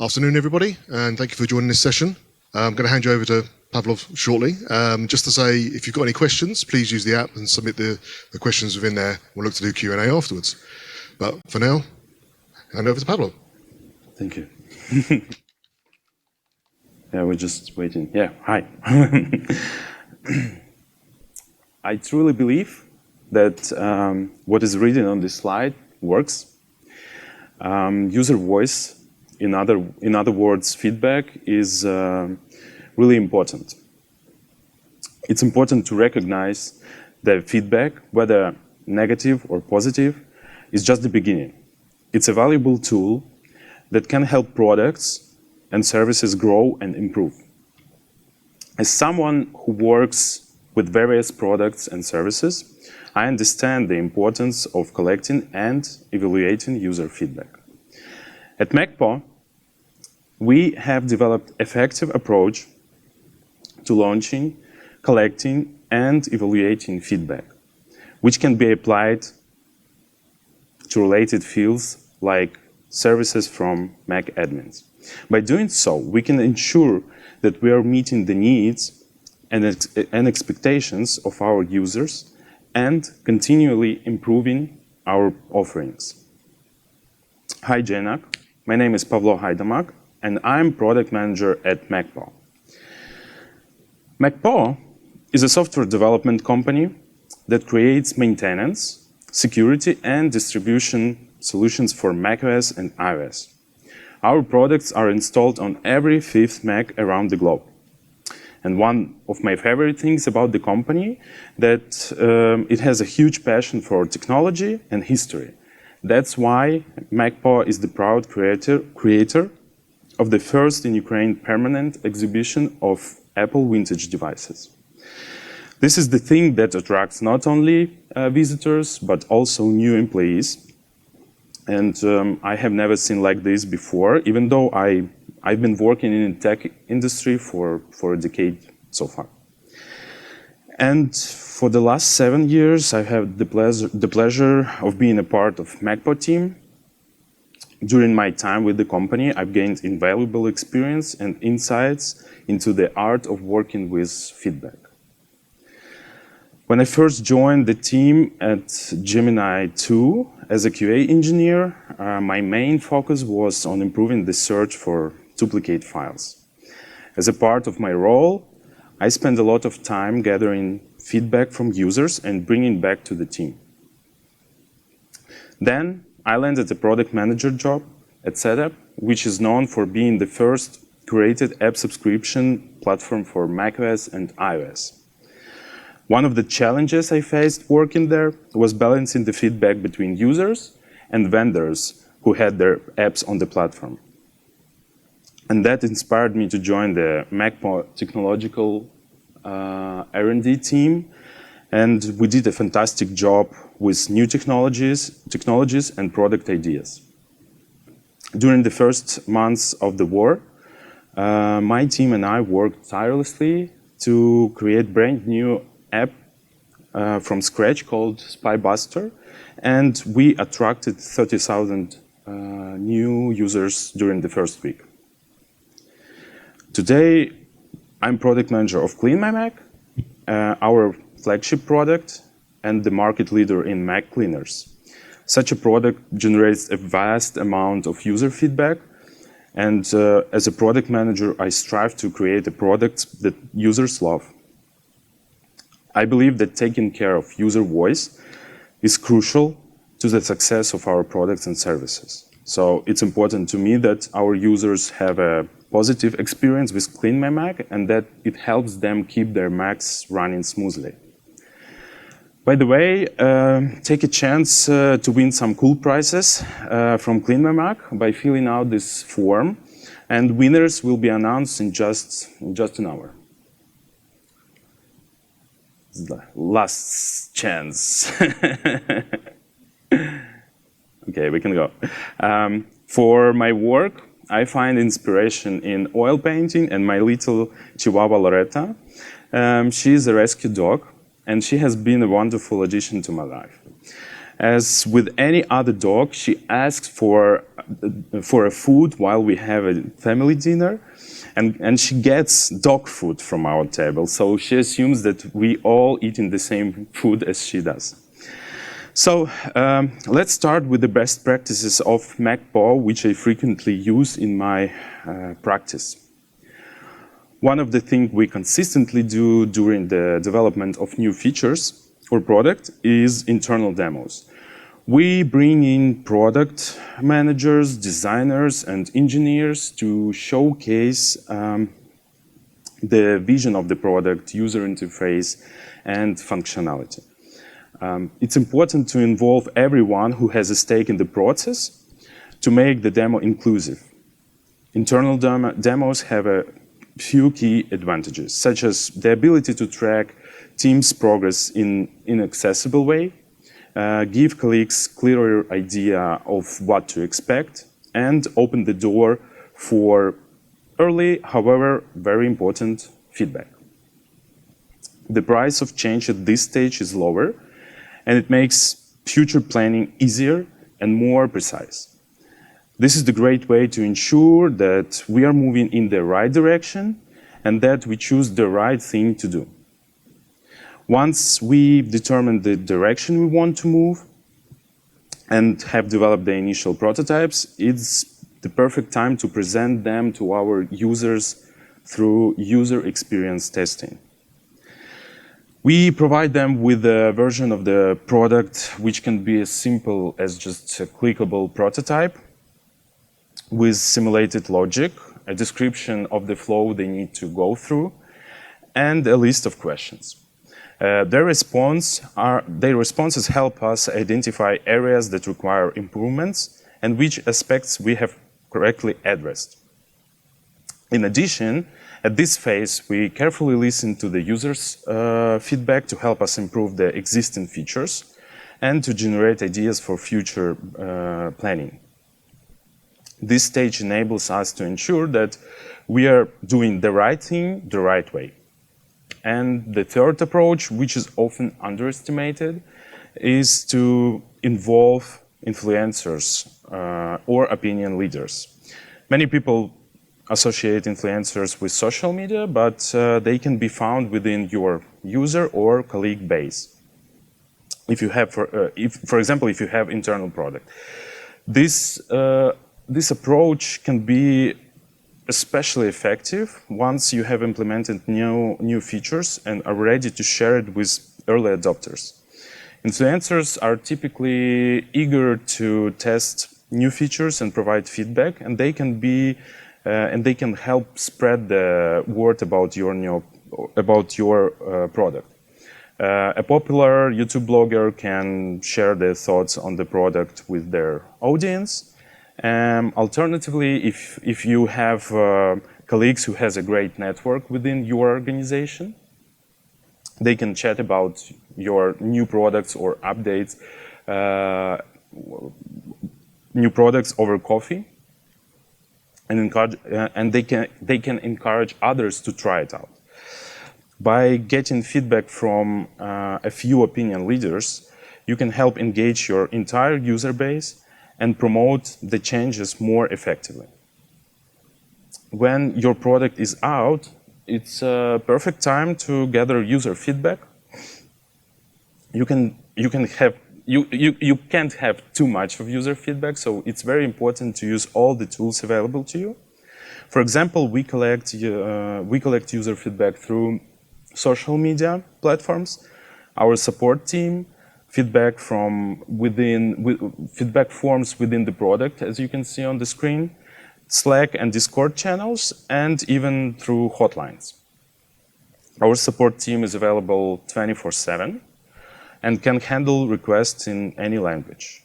Afternoon, everybody, and thank you for joining this session. I'm going to hand you over to Pavlov shortly. Just to say, if you've got any questions, please use the app and submit the questions within there. We'll look to do Q&A afterwards. But for now, hand over to Pavlov. Thank you. Yeah, we're just waiting. Yeah, hi. I truly believe that what is written on this slide works. User voice, in other words, feedback, is really important. It's important to recognize that feedback, whether negative or positive, is just the beginning. It's a valuable tool that can help products and services grow and improve. As someone who works with various products and services, I understand the importance of collecting and evaluating user feedback. At MacPo, we have developed an effective approach to launching, collecting, and evaluating feedback, which can be applied to related fields like services from Mac admins. By doing so, we can ensure that we are meeting the needs and expectations of our users and continually improving our offerings. Hi, JNUC. My name is Pavlo Haidamak, and I'm product manager at MacPo. MacPo is a software development company that creates maintenance, security, and distribution solutions for macOS and iOS. Our products are installed on every fifth Mac around the globe. And one of my favorite things about the company that it has a huge passion for technology and history. That's why MacPo is the proud creator of the first in Ukraine permanent exhibition of Apple vintage devices. This is the thing that attracts not only visitors, but also new employees. And I have never seen like this before, even though I've been working in the tech industry for a decade so far. And for the last 7 years, I have the pleasure of being a part of MacPo team. During my time with the company, I've gained invaluable experience and insights into the art of working with feedback. When I first joined the team at Gemini 2 as a QA engineer, my main focus was on improving the search for duplicate files. As a part of my role, I spent a lot of time gathering feedback from users and bringing back to the team. Then I landed a product manager job at Setup, which is known for being the first created app subscription platform for macOS and iOS. One of the challenges I faced working there was balancing the feedback between users and vendors who had their apps on the platform. And that inspired me to join the MacPo technological R&D team, and we did a fantastic job with new technologies and product ideas. During the first months of the war, my team and I worked tirelessly to create brand new app from scratch called Spybuster, and we attracted 30,000 new users during the first week. Today, I'm product manager of Clean My Mac, our flagship product, and the market leader in Mac cleaners. Such a product generates a vast amount of user feedback, and as a product manager, I strive to create a product that users love. I believe that taking care of user voice is crucial to the success of our products and services. So it's important to me that our users have a positive experience with Clean My Mac and that it helps them keep their Macs running smoothly. By the way, take a chance to win some cool prizes from Clean My Mac by filling out this form, and winners will be announced in just an hour. The last chance. Okay, we can go. For my work, I find inspiration in oil painting and my little Chihuahua Loretta. She is a rescue dog, and she has been a wonderful addition to my life. As with any other dog, she asks for a food while we have a family dinner, and she gets dog food from our table. So she assumes that we all eating the same food as she does. So let's start with the best practices of MacPaw, which I frequently use in my practice. One of the things we consistently do during the development of new features or product is internal demos. We bring in product managers, designers, and engineers to showcase the vision of the product, user interface, and functionality. It's important to involve everyone who has a stake in the process to make the demo inclusive. Internal demos have a few key advantages, such as the ability to track teams' progress in an accessible way, give colleagues clearer idea of what to expect, and open the door for early, however, very important feedback. The price of change at this stage is lower, and it makes future planning easier and more precise. This is the great way to ensure that we are moving in the right direction and that we choose the right thing to do. Once we determine the direction we want to move and have developed the initial prototypes, it's the perfect time to present them to our users through user experience testing. We provide them with a version of the product which can be as simple as just a clickable prototype with simulated logic, a description of the flow they need to go through, and a list of questions. Their responses help us identify areas that require improvements and which aspects we have correctly addressed. In addition, at this phase, we carefully listen to the users' feedback to help us improve the existing features and to generate ideas for future planning. This stage enables us to ensure that we are doing the right thing the right way. And the third approach, which is often underestimated, is to involve influencers or opinion leaders. Many people associate influencers with social media, but they can be found within your user or colleague base. If you have, for example, if you have internal product, this approach can be especially effective once you have implemented new features and are ready to share it with early adopters. Influencers are typically eager to test new features and provide feedback, and they can help spread the word about your product. A popular YouTube blogger can share their thoughts on the product with their audience. Alternatively, if you have colleagues who has a great network within your organization, they can chat about your new products or updates, new products over coffee, and they can encourage others to try it out. By getting feedback from a few opinion leaders, you can help engage your entire user base and promote the changes more effectively. When your product is out, it's a perfect time to gather user feedback. You can't have too much of user feedback, so it's very important to use all the tools available to you. For example, we collect user feedback through social media platforms, our support team, feedback forms within the product, as you can see on the screen, Slack and Discord channels, and even through hotlines. Our support team is available 24/7 and can handle requests in any language.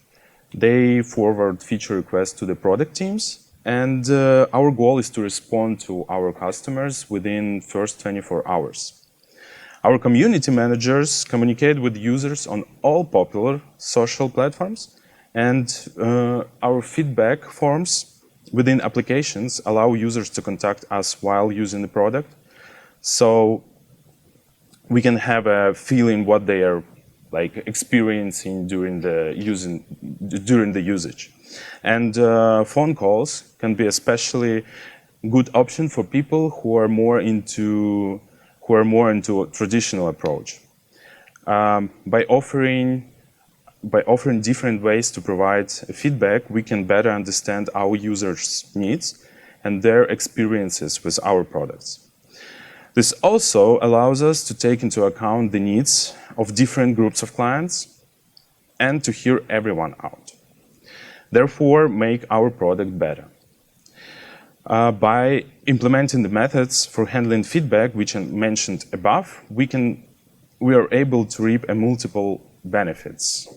They forward feature requests to the product teams, and our goal is to respond to our customers within first 24 hours. Our community managers communicate with users on all popular social platforms, and our feedback forms within applications allow users to contact us while using the product, so we can have a feeling what they are like experiencing during the usage. And phone calls can be especially good option for people who are more into a traditional approach. By offering different ways to provide feedback, we can better understand our users' needs and their experiences with our products. This also allows us to take into account the needs of different groups of clients and to hear everyone out. Therefore, make our product better. By implementing the methods for handling feedback, which I mentioned above, we are able to reap multiple benefits.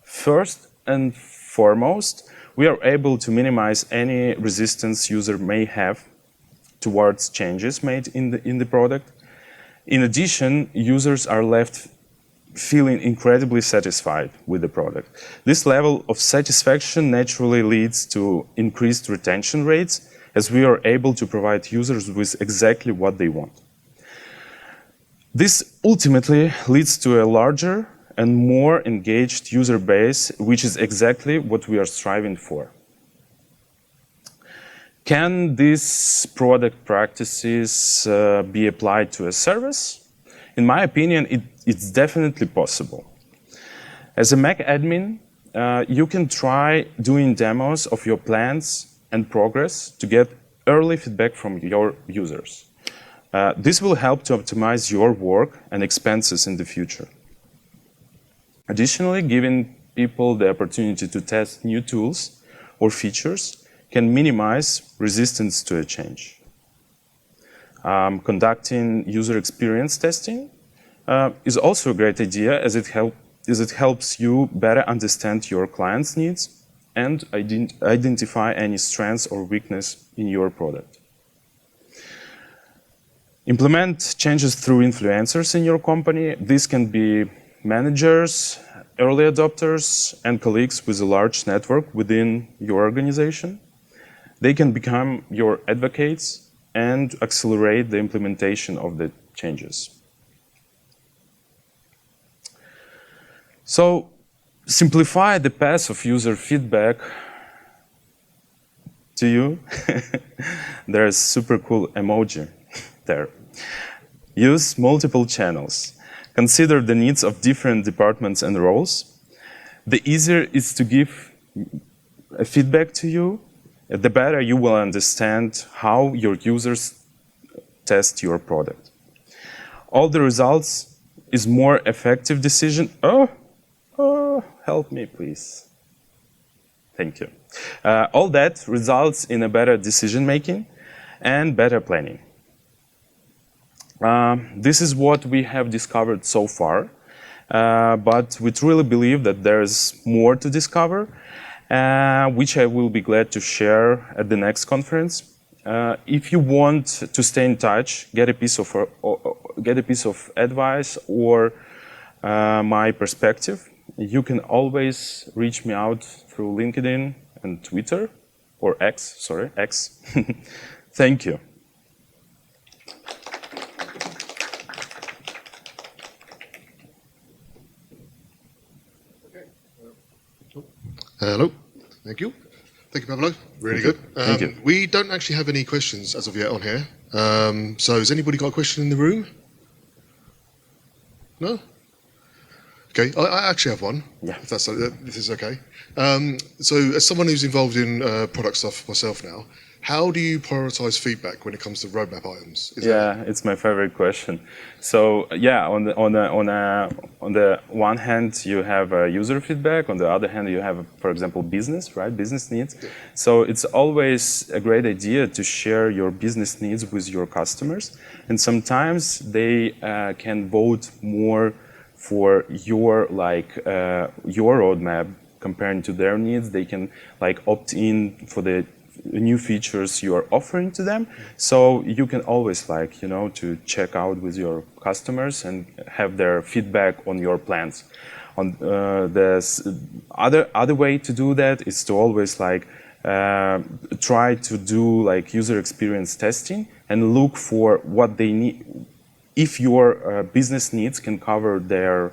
First and foremost, we are able to minimize any resistance user may have towards changes made in the product. In addition, users are left feeling incredibly satisfied with the product. This level of satisfaction naturally leads to increased retention rates, as we are able to provide users with exactly what they want. This ultimately leads to a larger and more engaged user base, which is exactly what we are striving for. Can these product practices be applied to a service? In my opinion, it's definitely possible. As a Mac admin, you can try doing demos of your plans and progress to get early feedback from your users. This will help to optimize your work and expenses in the future. Additionally, giving people the opportunity to test new tools or features can minimize resistance to a change. Conducting user experience testing is also a great idea, as it helps you better understand your client's needs and identify any strengths or weakness in your product. Implement changes through influencers in your company. These can be managers, early adopters, and colleagues with a large network within your organization. They can become your advocates and accelerate the implementation of the changes. So, simplify the path of user feedback to you. There's super cool emoji there. Use multiple channels. Consider the needs of different departments and roles. The easier it's to give a feedback to you, the better you will understand how your users test your product. All the results is more effective decision. Oh, help me, please. Thank you. All that results in a better decision making and better planning. This is what we have discovered so far, but we truly believe that there's more to discover, which I will be glad to share at the next conference. If you want to stay in touch, get a piece of advice or my perspective, you can always reach me out through LinkedIn and Twitter, or X. Thank you. Hello. Thank you. Thank you, Pavlo. Really good. Thank you. We don't actually have any questions as of yet on here. So has anybody got a question in the room? No? Okay, I actually have one. Yeah. If this is okay. So as someone who's involved in product stuff myself now, how do you prioritize feedback when it comes to roadmap items? It's my favorite question. So on the one hand you have user feedback. On the other hand you have, for example, business, right? Business needs. Yeah. So it's always a great idea to share your business needs with your customers, and sometimes they can vote more for your roadmap comparing to their needs. They can opt in for the new features you are offering to them. So you can always to check out with your customers and have their feedback on your plans. On the other way to do that is to always try to do user experience testing and look for what they need. If your business needs can cover their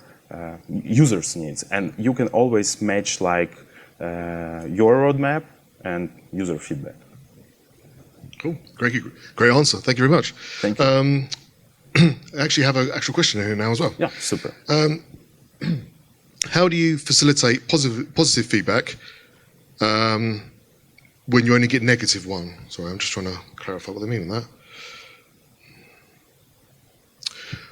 users' needs, and you can always match like your roadmap and user feedback. Cool, great answer. Thank you very much. Thank you. I actually have an actual question here now as well. Yeah, super. How do you facilitate positive feedback when you only get negative one? Sorry, I'm just trying to clarify what they mean on that.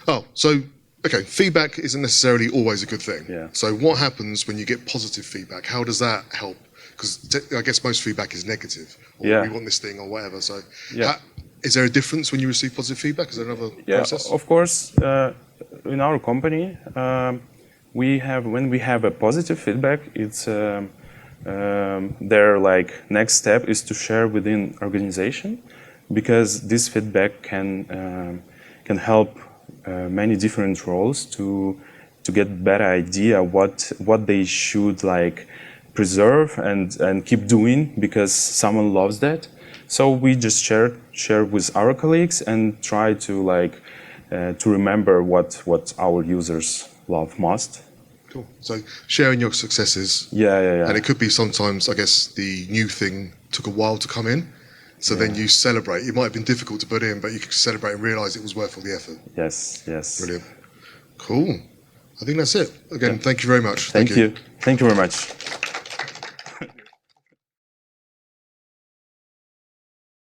Oh, so, okay, feedback isn't necessarily always a good thing. Yeah. So what happens when you get positive feedback? How does that help? Because I guess most feedback is negative. Or Yeah. we want this thing or whatever. So Yeah. is there a difference when you receive positive feedback? Is there another process? Of course. In our company, when we have a positive feedback, it's their like next step is to share within organization, because this feedback can help many different roles to get better idea what they should like preserve and keep doing, because someone loves that. So we just share with our colleagues and try to like to remember what our users love most. Cool. So sharing your successes. Yeah. And it could be sometimes, I guess, the new thing took a while to come in. So then you celebrate. It might have been difficult to put in, but you could celebrate and realize it was worth all the effort. Yes. Brilliant. Cool. I think that's it. Again, thank you very much. Thank you. Thank you very much.